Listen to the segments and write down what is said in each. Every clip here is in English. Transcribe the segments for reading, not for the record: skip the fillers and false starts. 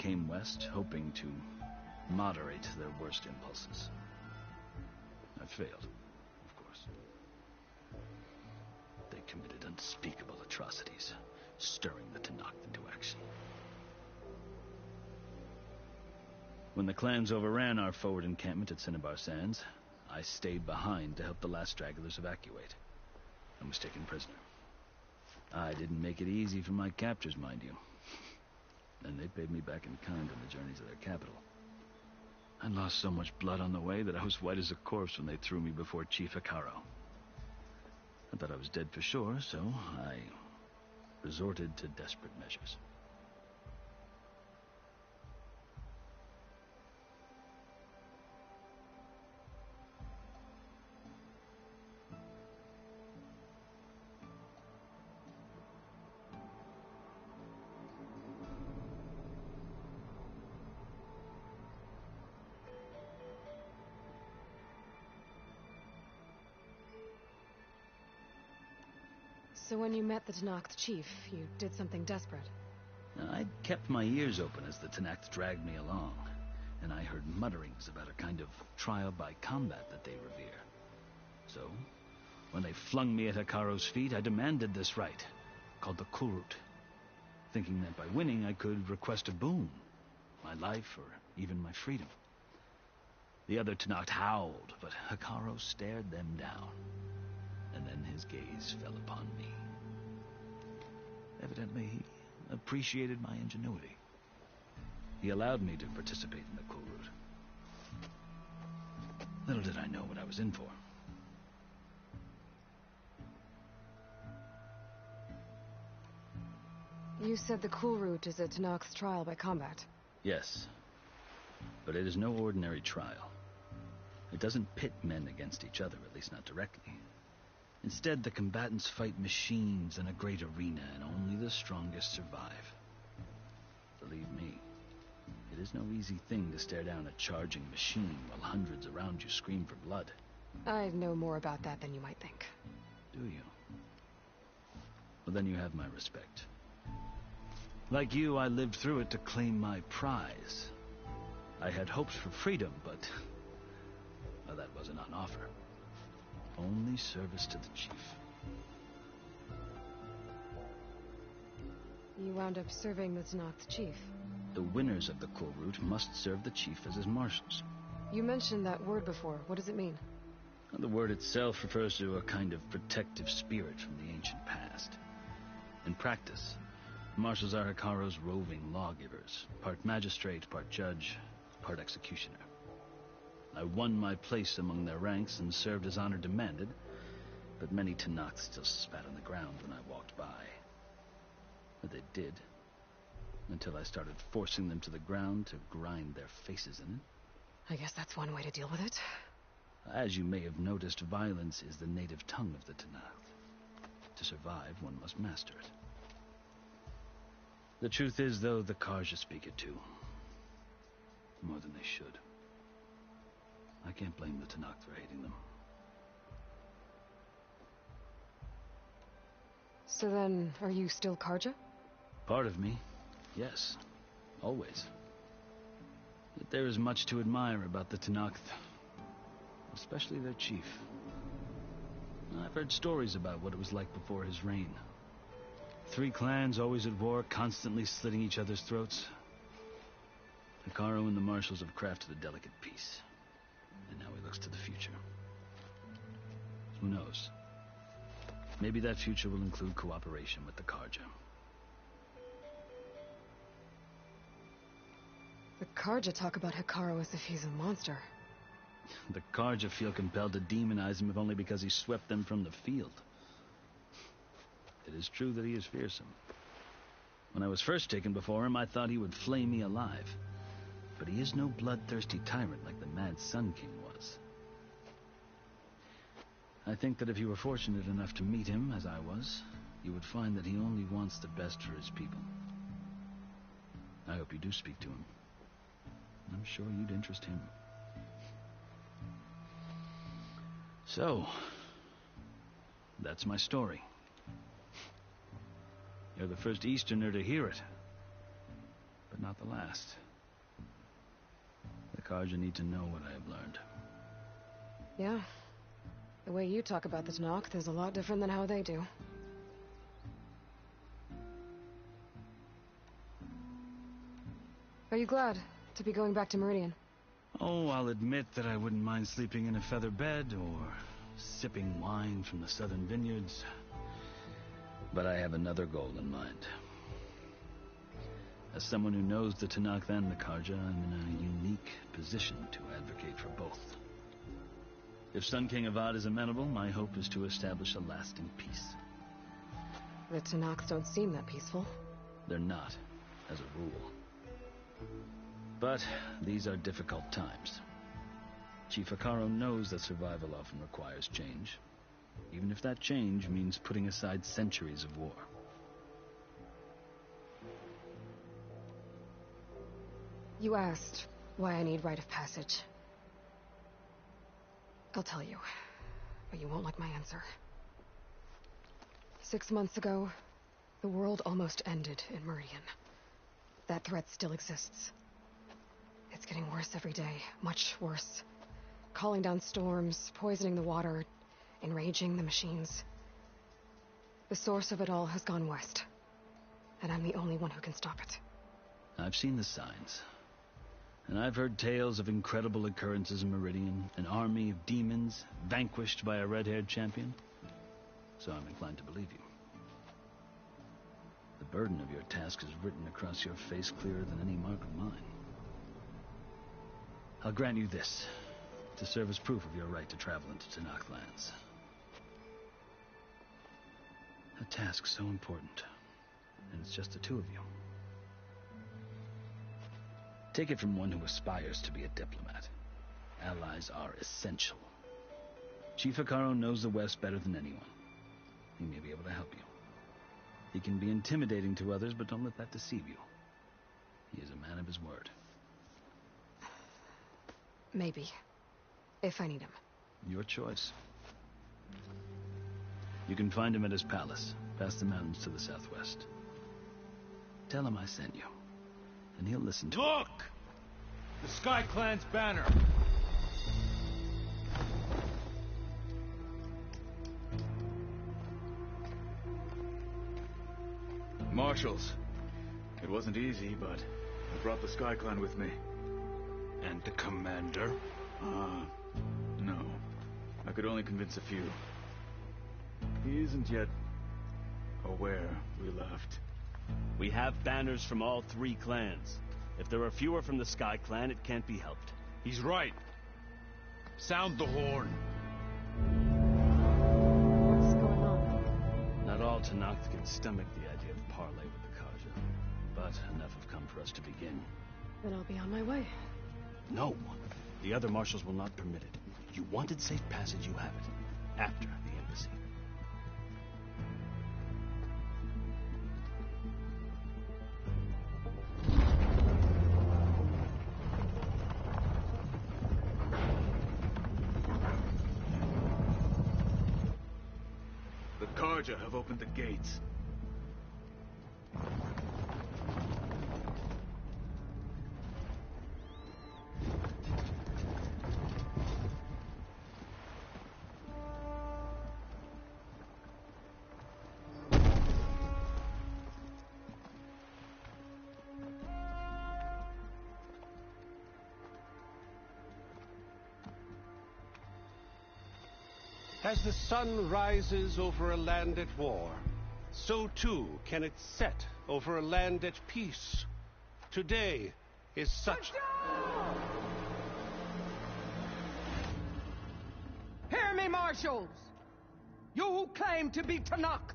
came west, hoping to moderate their worst impulses. I failed, of course. They committed unspeakable atrocities, stirring the Tenakth into action. When the clans overran our forward encampment at Cinnabar Sands, I stayed behind to help the last stragglers evacuate, and was taken prisoner. I didn't make it easy for my captors, mind you. And they paid me back in kind on the journey to their capital. I lost so much blood on the way that I was white as a corpse when they threw me before Chief Hekarro. I thought I was dead for sure, so I resorted to desperate measures. So when you met the Tenakth chief, you did something desperate. I'd kept my ears open as the Tenakth dragged me along, and I heard mutterings about a kind of trial by combat that they revere. So, when they flung me at Hekarro's feet, I demanded this rite, called the Kulrut, thinking that by winning I could request a boon, my life or even my freedom. The other Tenakth howled, but Hekarro stared them down, and then his gaze fell upon me. Evidently, he appreciated my ingenuity. He allowed me to participate in the Kulrut. Little did I know what I was in for. You said the Kulrut is a Tenakth's trial by combat. Yes, but it is no ordinary trial. It doesn't pit men against each other, at least not directly. Instead, the combatants fight machines in a great arena, and only the strongest survive. Believe me, it is no easy thing to stare down a charging machine while hundreds around you scream for blood. I know more about that than you might think. Do you? Well, then you have my respect. Like you, I lived through it to claim my prize. I had hoped for freedom, but well, that wasn't on offer. Only service to the chief. You wound up serving the Tenakth chief. The winners of the Kulrut must serve the chief as his marshals. You mentioned that word before. What does it mean? The word itself refers to a kind of protective spirit from the ancient past. In practice, marshals are Hekarro's roving lawgivers, part magistrate, part judge, part executioner. I won my place among their ranks and served as honor demanded, but many Tenakth still spat on the ground when I walked by. But they did, until I started forcing them to the ground to grind their faces in it. I guess that's one way to deal with it. As you may have noticed, violence is the native tongue of the Tenakth. To survive, one must master it. The truth is, though, the Karja speak it too. More than they should. I can't blame the Tenakth for hating them. So then, are you still Karja? Part of me, yes. Always. Yet there is much to admire about the Tenakth. Especially their chief. I've heard stories about what it was like before his reign. 3 clans always at war, constantly slitting each other's throats. Hekarro and the marshals have crafted a delicate peace. And now he looks to the future. Who knows? Maybe that future will include cooperation with the Karja. The Karja talk about Hekarro as if he's a monster. The Karja feel compelled to demonize him if only because he swept them from the field. It is true that he is fearsome. When I was first taken before him, I thought he would flay me alive. But he is no bloodthirsty tyrant like the Mad Sun King was. I think that if you were fortunate enough to meet him, as I was, you would find that he only wants the best for his people. I hope you do speak to him. I'm sure you'd interest him. So, that's my story. You're the first Easterner to hear it. But not not the last. The Karja need to know what I have learned. Yeah. The way you talk about the Tanakh is a lot different than how they do. Are you glad to be going back to Meridian? Oh, I'll admit that I wouldn't mind sleeping in a feather bed or sipping wine from the southern vineyards. But I have another goal in mind. As someone who knows the Tanakh and the Karja, I'm in a unique position to advocate for both. If Sun King Avad is amenable, my hope is to establish a lasting peace. The Tanakhs don't seem that peaceful. They're not, as a rule. But these are difficult times. Chief Akaro knows that survival often requires change, even if that change means putting aside centuries of war. You asked why I need rite of passage. I'll tell you, but you won't like my answer. 6 months ago, the world almost ended in Meridian. That threat still exists. It's getting worse every day, much worse. Calling down storms, poisoning the water, enraging the machines. The source of it all has gone west, and I'm the only one who can stop it. I've seen the signs. And I've heard tales of incredible occurrences in Meridian, an army of demons vanquished by a red-haired champion. So I'm inclined to believe you. The burden of your task is written across your face clearer than any mark of mine. I'll grant you this, to serve as proof of your right to travel into Tanakh lands. A task so important, and it's just the two of you. Take it from one who aspires to be a diplomat. Allies are essential. Chief Akaro knows the West better than anyone. He may be able to help you. He can be intimidating to others, but don't let that deceive you. He is a man of his word. Maybe. If I need him. Your choice. You can find him at his palace, past the mountains to the southwest. Tell him I sent you, and he'll listen to Look! The Sky Clan's banner! Marshals. It wasn't easy, but I brought the Sky Clan with me. And the commander? No. I could only convince a few. He isn't yet aware we left. We have banners from all 3 clans. If there are fewer from the Sky Clan, it can't be helped. He's right. Sound the horn. What's going on? Not all Tanakh can stomach the idea of parley with the Karja, but enough have come for us to begin. Then I'll be on my way. No! The other marshals will not permit it. You wanted safe passage, you have it. After the embassy. The Karja have opened the gates. As the sun rises over a land at war, so too can it set over a land at peace. Today is such... Hear me, marshals! You who claim to be Tanakh!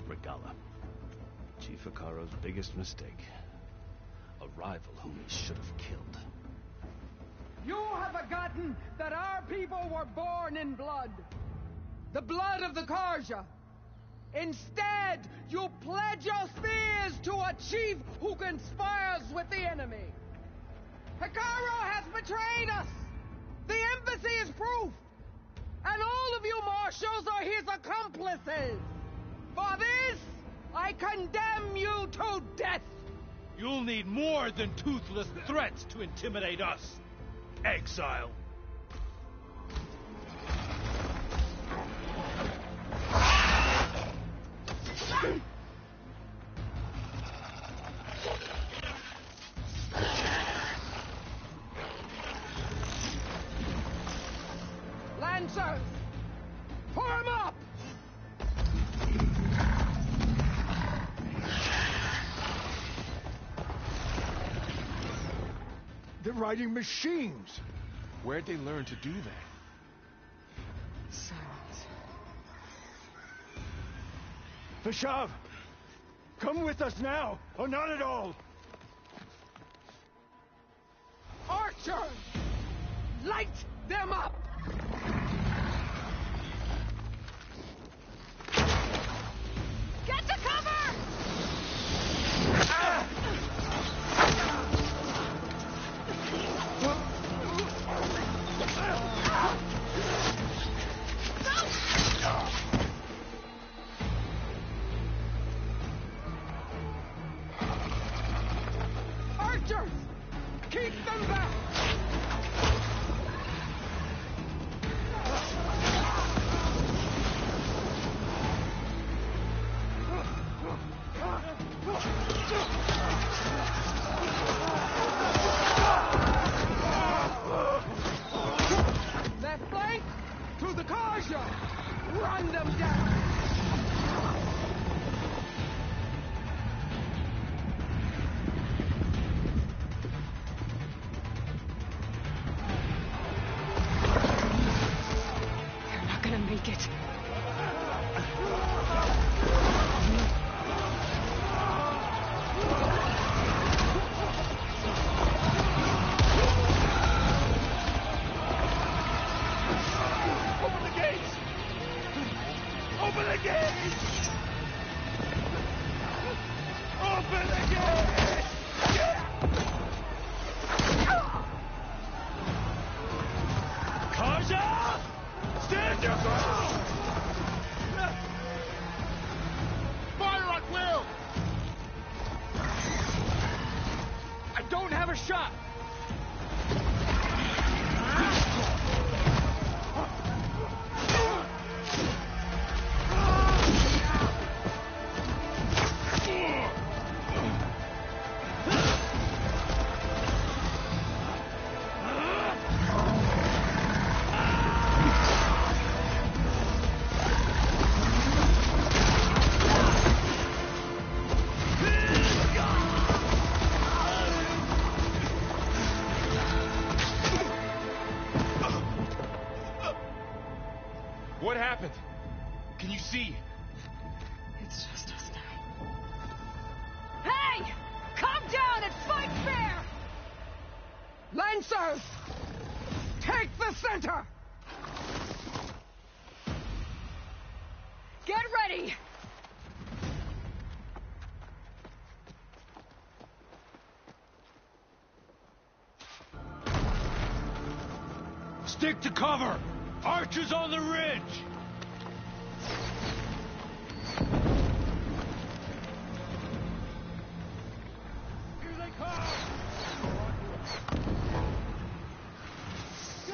Regala. Chief Akaro's biggest mistake. A rival whom he should have killed. You have forgotten that our people were born in blood. The blood of the Karja. Instead, you pledge your spears to a chief who conspires with the enemy. Akaro has betrayed us. The embassy is proof. And all of you marshals are his accomplices. For this, I condemn you to death! You'll need more than toothless threats to intimidate us, exile. Lancers! Form up! They're riding machines. Where'd they learn to do that? Silence. Vashav! Come with us now, or not at all! Archers! Light them up! Get to cover! Archers! Keep them back! Left flank! To the Karja! Run them down! They're not gonna make it. Open the gates! Open the gates! Open the gates! Kaja! Stand your ground! Fire at will! I don't have a shot! What happened? Can you see? It's just us now. Hey! Calm down and fight fair! Lancers! Take the center! Get ready! Stick to cover! Archers on the ridge! Here they come! Go!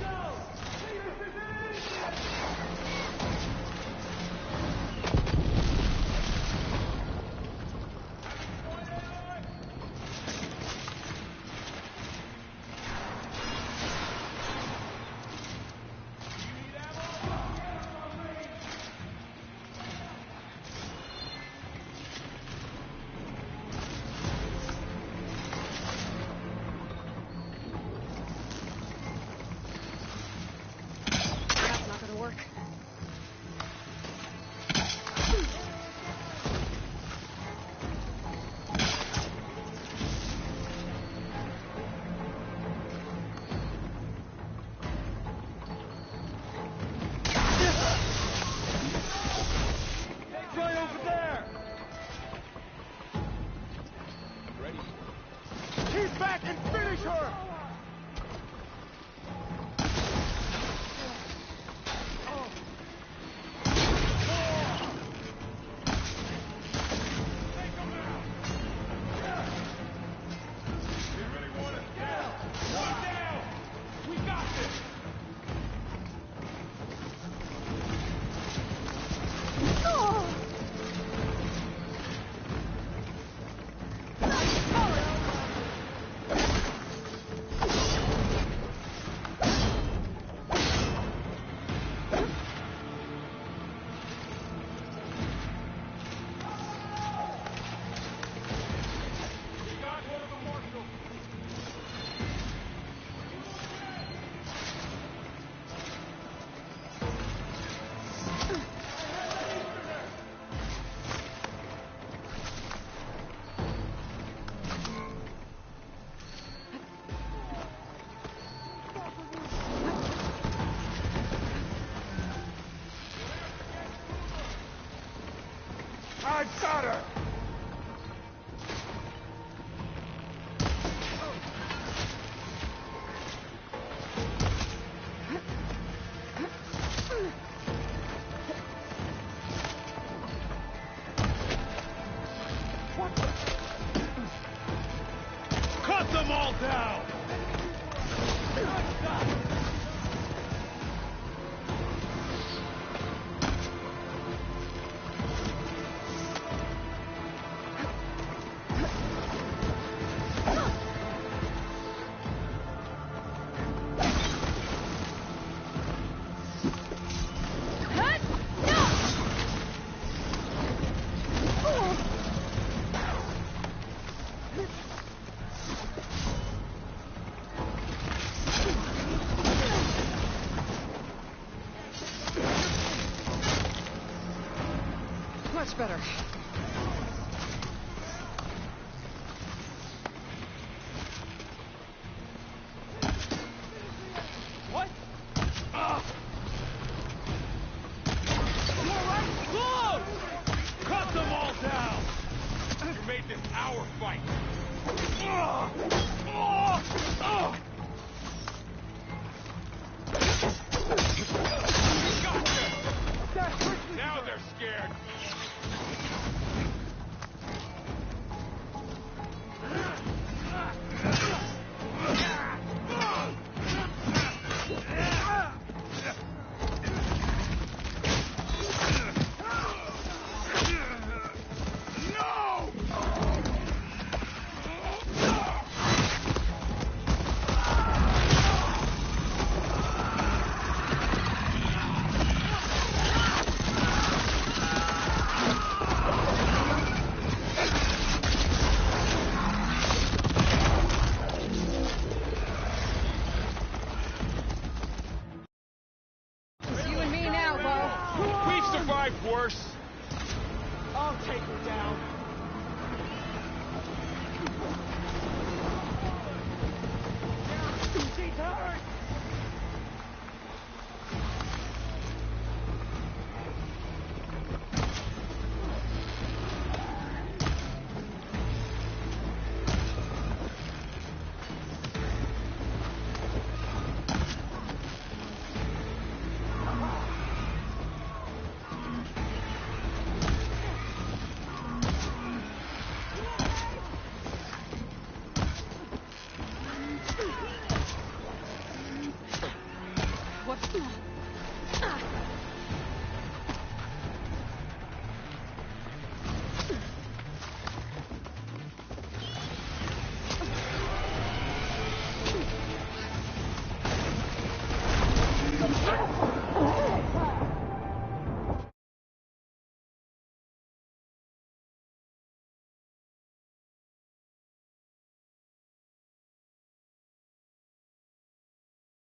Go! That's not gonna work. Right over there! Ready? Keep back and finish her! Got her! Cut them all down! Much better. What? Look! Cut them all down! You made this our fight! Gotcha! Now they're scared!